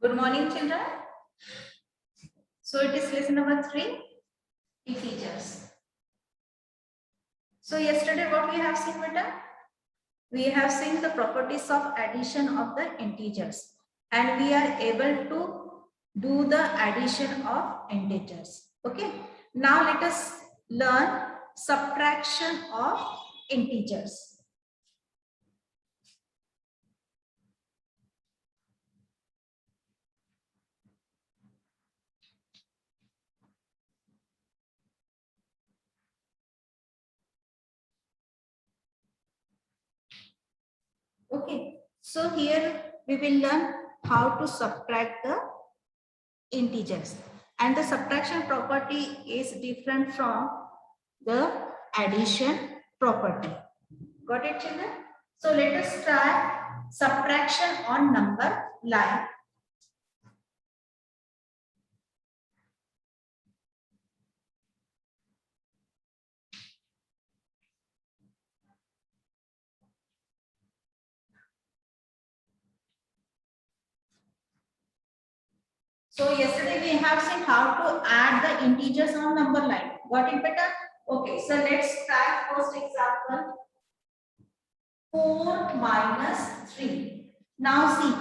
Good morning, children. So it is lesson number 3, integers. So yesterday what we have seen, beta? We have seen the properties of addition of the integers, and we are able to do the addition of integers. Okay. Now let us learn subtraction of integers. Okay, so here we will learn how to subtract the integers, and the subtraction property is different from the addition property. Got it, children? So let us try subtraction on number line. So yesterday we have seen how to add the integers on number line. Got it, better? Okay, so let's try first example. 4 minus 3. Now see,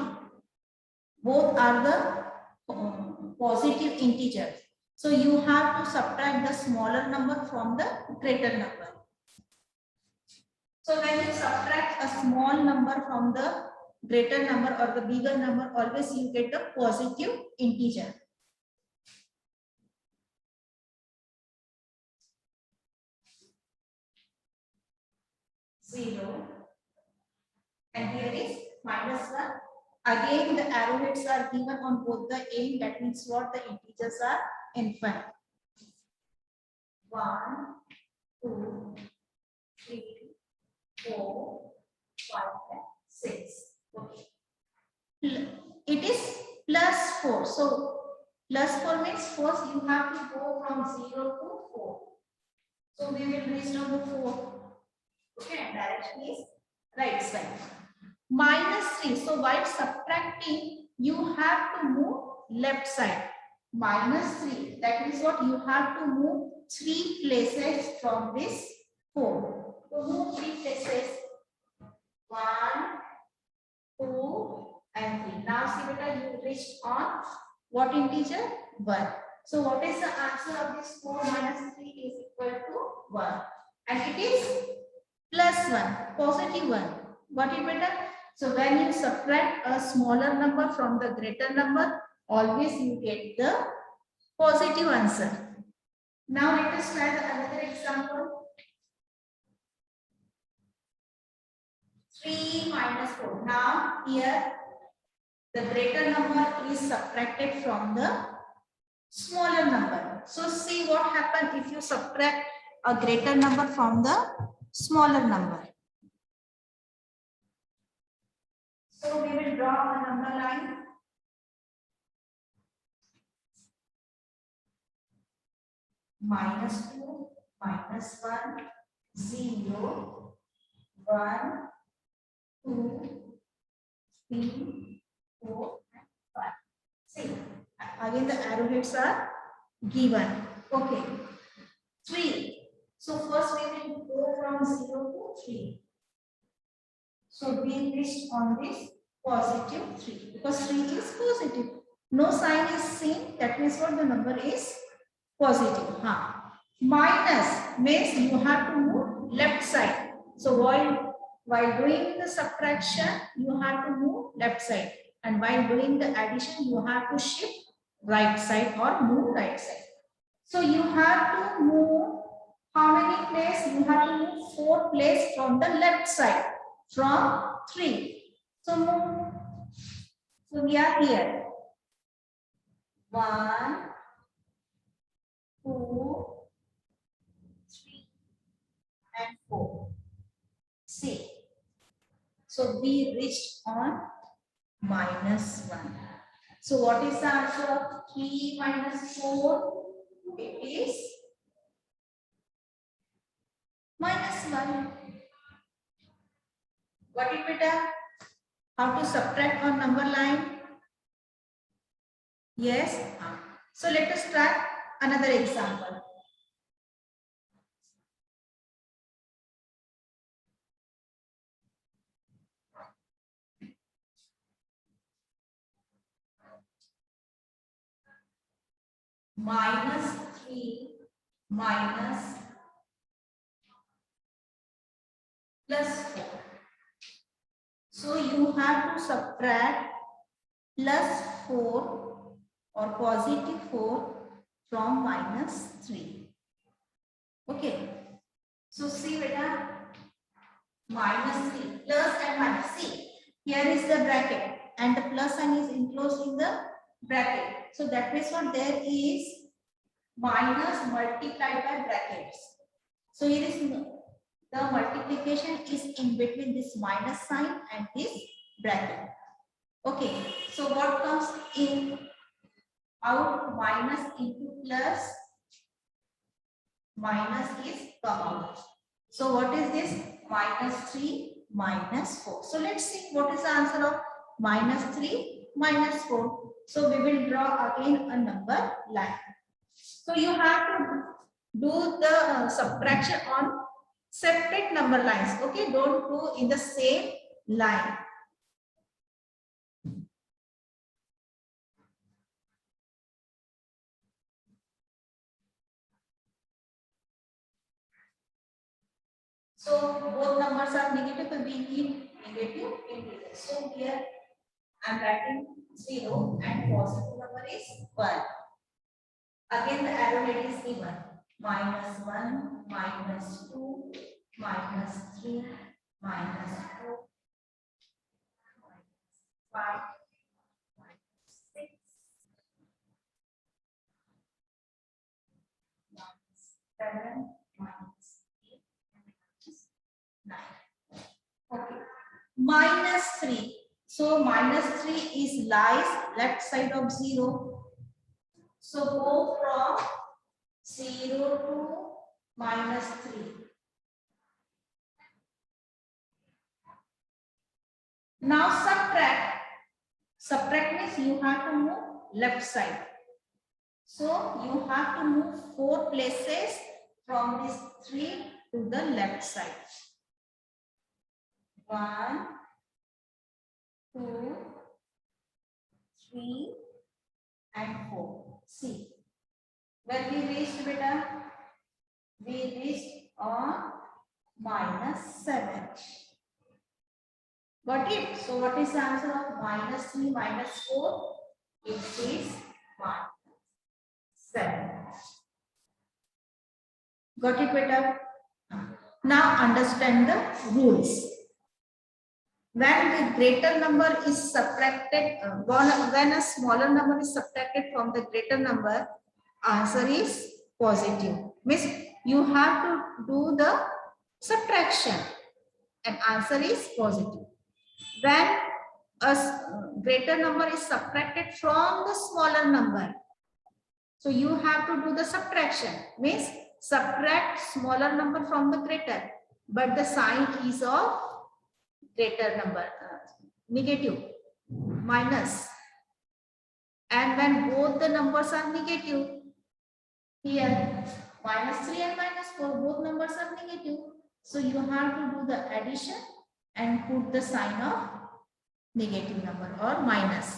both are the positive integers. So you have to subtract the smaller number from the greater number. So when you subtract a small number from the greater number or the bigger number, always you get the positive integer. Zero. And here is minus 1. Again, the arrowheads are given on both the end. That means what? The integers are infinite. 1, 2, 3, 4, 5, 6. Okay. It is plus 4. So plus 4 means first you have to go from 0 to 4. So we will reach down to 4. Okay, and direction is right side. Minus 3. So while subtracting, you have to move left side. Minus 3. That is what you have to move 3 places from this 4. To move 3 places. 1, 2, and 3. Now see beta, you reached on what integer? 1. So what is the answer of this 4 minus 3 is equal to 1. And it is plus 1, positive 1. Got it, beta? So when you subtract a smaller number from the greater number, always you get the positive answer. Now let us try another example. 3 minus 4. Now here the greater number is subtracted from the smaller number. So see what happens if you subtract a greater number from the smaller number. So we will draw a number line. Minus 2, minus 1, 0, 1, 2, 3, 4, and 5. See, again the arrowheads are given. Okay. 3. So first we will go from 0 to 3. So we reached on this positive 3 because 3 is positive. No sign is seen. That means what the number is positive. Minus means you have to move left side. So while doing the subtraction, you have to move left side. And while doing the addition, you have to shift right side or move right side. So you have to move how many places? You have to move 4 places from the left side from 3. So move. So we are here. 1, 2, 3, and 4. See. So we reached on minus 1. So what is the answer of 3 minus 4? It is minus 1. Got it, beta? How to subtract on number line? Yes. So let us try another example. -3 minus +4. So you have to subtract +4 or +4 from -3. Okay. So see beta, -3 plus and minus. See, here is the bracket and the plus sign is enclosed in the bracket. So that means what, there is minus multiplied by brackets. So here is the multiplication is in between this minus sign and this bracket. Okay, so what comes in out, minus into plus, minus is come out. So what is this? -3 -4. So let's see what is the answer of -3 -4. So we will draw again a number line. So you have to do the subtraction on separate number lines. Okay, don't do in the same line. So both numbers are negative, so we need negative integers. So here I am writing 0 and positive number is 1. Again the arrow head is given. -1, -2, -3, -4, -5, -6, -7, -8, -9. Okay. -3. So -3 is lies left side of 0. So go from 0 to -3. Now subtract. Subtract means you have to move left side. So you have to move 4 places from this 3 to the left side. 1, 2, 3 and 4. See, when we reached beta, we reached on -7. Got it? So what is the answer of -3 -4? It is -7. Got it, beta? Now understand the rules. When the greater number is subtracted, when a smaller number is subtracted from the greater number, answer is positive. Means you have to do the subtraction and answer is positive. When a greater number is subtracted from the smaller number, so you have to do the subtraction. Means subtract smaller number from the greater, but the sign is of greater number, negative, minus. And when both the numbers are negative, here -3 and -4, both numbers are negative. So you have to do the addition and put the sign of negative number or minus.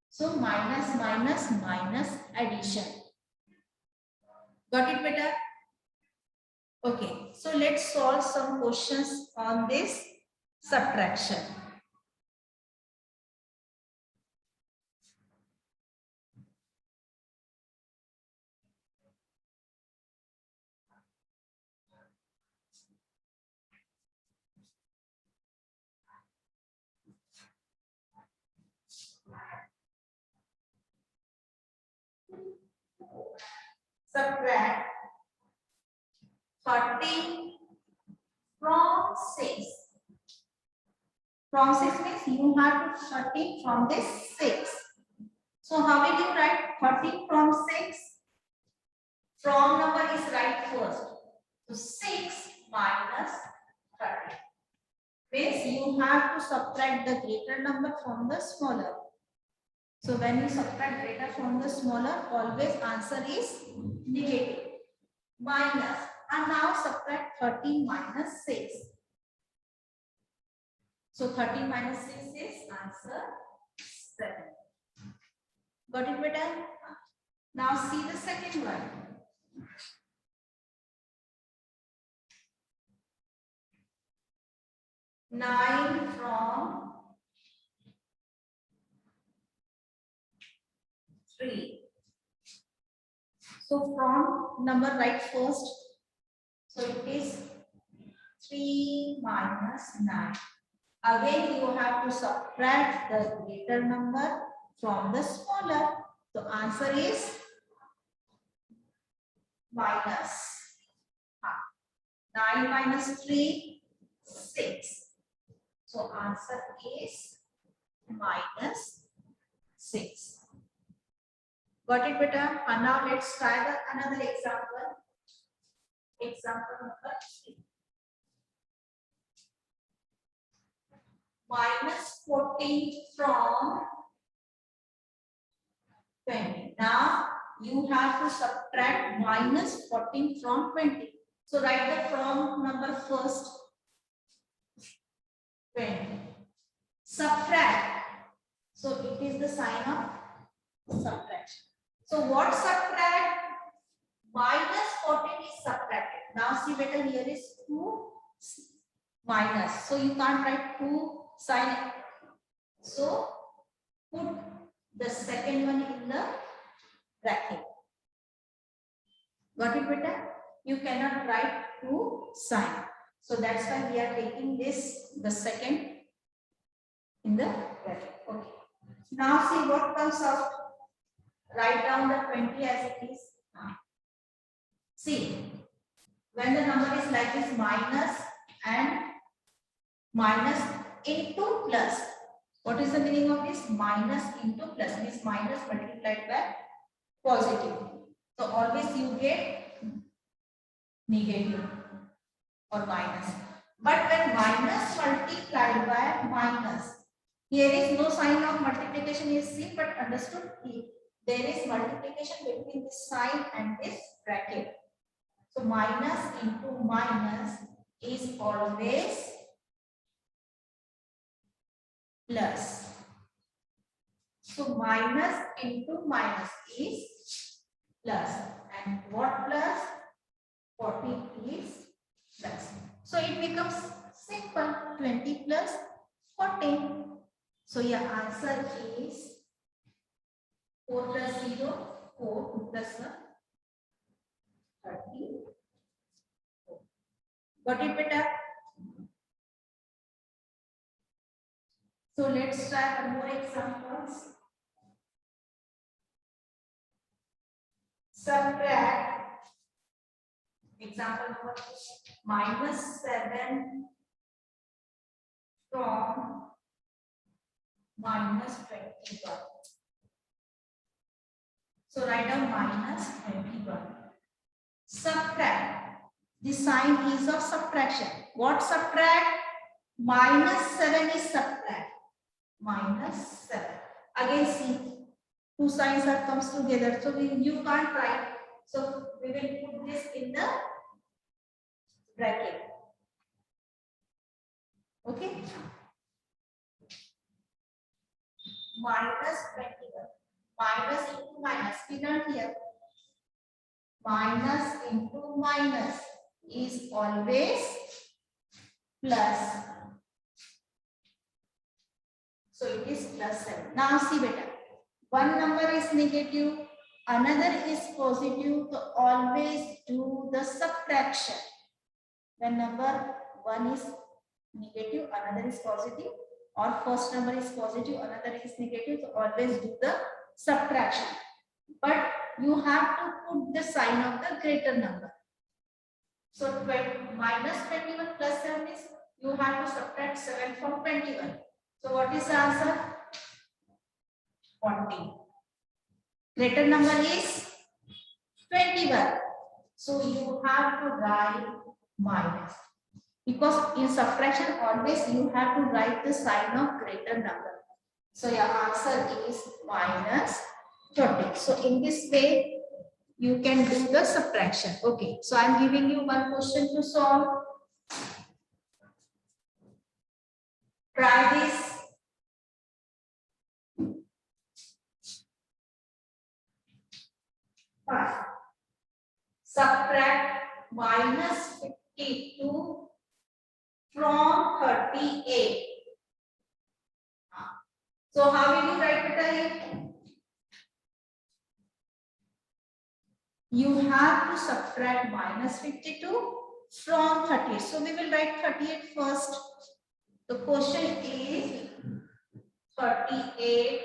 So minus, minus, minus addition. Got it, beta? Okay, so let's solve some questions on this subtraction. Subtract 30 from 6. From 6 means you have to 30 from this 6. So how will you write 30 from 6? From number is right first. So 6 minus 30. Means you have to subtract the greater number from the smaller. So when you subtract greater from the smaller, always answer is negative. Minus. And now subtract 13 minus 6. So 13 minus 6 is answer 7. Got it, beta? Now see the second one. Nine from 3. So from number write first. So it is 3 minus 9. Again you have to subtract the greater number from the smaller. So answer is minus. 9 minus 3, 6. So answer is minus 6. Got it, beta? And now let's try another example. Example number 3. Minus 14 from 20. Now you have to subtract minus 14 from 20. So write the from number first. 20. Subtract. So it is the sign of subtraction. So what subtract? Minus 14 is subtracted. Now see better, here is 2 minus. So you can't write 2 sign it. So put the second one in the bracket. Got it, beta? You cannot write 2 sign. So that's why we are taking this, the second in the bracket. Okay. Now see what comes out. Write down the 20 as it is. See, when the number is like this, minus and minus into plus. What is the meaning of this? Minus into plus means minus multiplied by positive. So always you get negative or minus. But when minus multiplied by minus, here is no sign of multiplication is seen, but understood. There is multiplication between this sign and this bracket. So minus into minus is always plus. So minus into minus is plus. And what plus? 40 is plus. So it becomes simple. 20 plus 14. So your answer is 4 plus 0, 4, 2 plus 1, 30. Got it, beta? So let's try some more examples. Subtract. Example number 2. Minus 7 from minus 21. So write down minus 21. Subtract. The sign is of subtraction. What subtract? Minus 7 is subtract. Minus 7. Again see, 2 signs are comes together. So you can't write. So we will put this in the bracket. Okay. Minus 21. Minus into minus. We learned here. Minus into minus is always plus. So it is plus 7. Now see better. One number is negative, another is positive. So always do the subtraction. When number 1 is negative, another is positive, or first number is positive, another is negative. So always do the subtraction. But you have to put the sign of the greater number. So minus 21 plus 7 is, you have to subtract 7 from 21. So what is the answer? 40. Greater number is 21. So you have to write minus. Because in subtraction always you have to write the sign of greater number. So your answer is minus 20. So in this way, you can do the subtraction. Okay. So I'm giving you one question to solve. Try this. Fine. Subtract minus 52 from 38. So how will you write it? You have to subtract minus 52 from 38. So we will write 38 first. The question is 38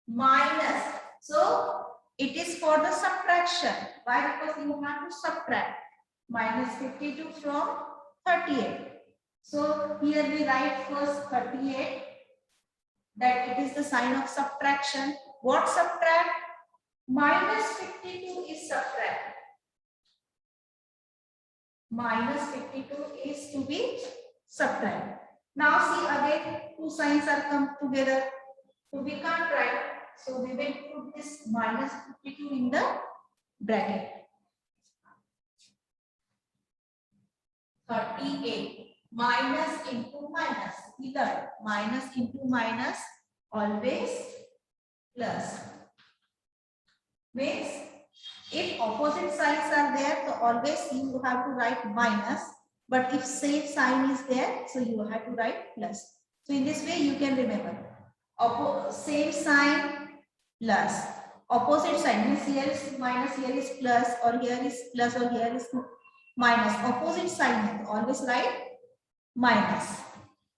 minus. So it is for the subtraction. Why? Because you have to subtract minus 52 from 38. So here we write first 38. That it is the sign of subtraction. What subtract? Minus 52 is subtract. Minus 52 is to be subtract. Now see again, two signs are come together. So we can't write. So we will put this minus 52 in the bracket. 38 minus into minus. Either minus into minus always plus. Means if opposite signs are there, so always you have to write minus. But if same sign is there, so you have to write plus. So in this way you can remember. Same sign plus. Opposite sign means here is minus, here is plus, or here is plus, or here is minus. Opposite sign always write minus.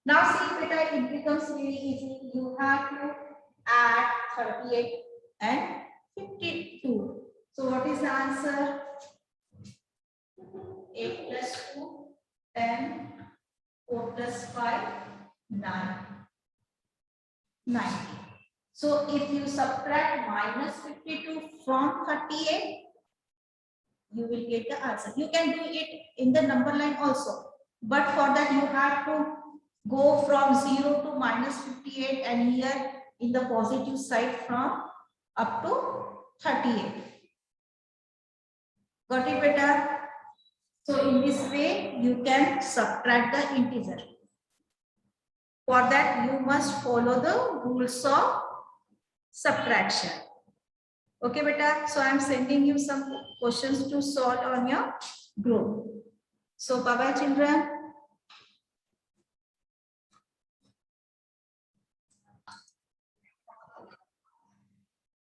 Now see beta, it becomes really easy. You have to add 38 and 52. So what is the answer? 8 plus 2, 10, 4 plus 5, 9. 90. So if you subtract minus 52 from 38, you will get the answer. You can do it in the number line also. But for that you have to go from 0 to minus 58 and here in the positive side from up to 38. Got it, beta? So in this way you can subtract the integer. For that you must follow the rules of subtraction. Okay, beta. So I am sending you some questions to solve on your group. So bye bye, children.